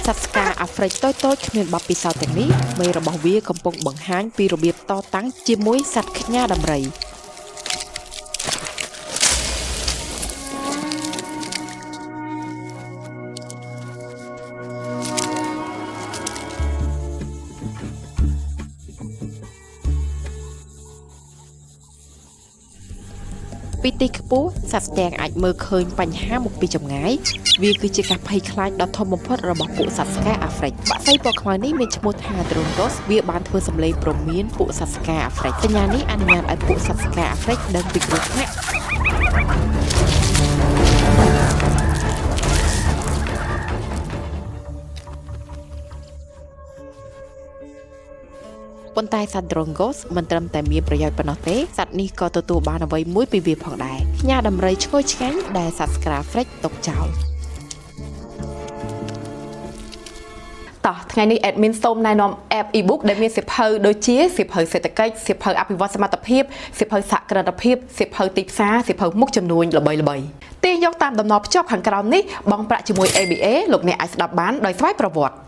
សត្វស្កាអាហ្វ្រិកតូចៗគ្មានបទពិសោធន៍ទាំងនេះមេរបស់វាកំពុងបង្ហាញពីរបៀបតតាំងជាមួយសត្វខ្ញាដំរីពីទីខ្ពស់សត្វស្ទាំងអាចមើលឃើញបញ្ហាមកពីចម្ងាយវាគឺជាការភ័យខ្លាចដ៏ធំបំផុតរបស់ពួកសត្វស្កាអាហ្វ្រិកបក្សីពណ៌ខ្មៅនេះមានឈ្មោះថា Drongos វាបានធ្វើសម្លេងព្រមានពួកសត្វស្កាអាហ្វ្រិកសញ្ញានេះអនុញ្ញាតឲ្យពួកសត្វស្កាអាហ្វ្រិកដឹងពីគ្រោះថ្នាក់ប៉ុន្តែសត្វ Drongos មិនត្រឹមតែមានប្រយោជន៍ប៉ុណ្ណោះទេសត្វនេះក៏ទទួលបានអ្វីមួយពីវាផងដែរខ្ញាដំរីឈ្ងុយឆ្ងាញ់ដែលសត្វស្កាអាហ្វ្រិកຕົកចោលតោះថ្ងៃនេះ admin សូមណែនាំ app ebook ដែលមានសៀវភៅដូចជាសៀវភៅសេដ្ឋកិច្ចសៀវភៅអភិវឌ្ឍសមត្ថភាពសៀវភៅសហគ្រិនភាពសៀវភៅទីផ្សារសៀវភៅមុខចំនួនល្បីៗទាញយកតាមដំណរភ្ជាប់ខាងក្រោមនេះបង់ប្រាក់ជាមួយ ABA លោកអ្នកអាចស្ដាប់បានដោយស្វ័យប្រវត្តិ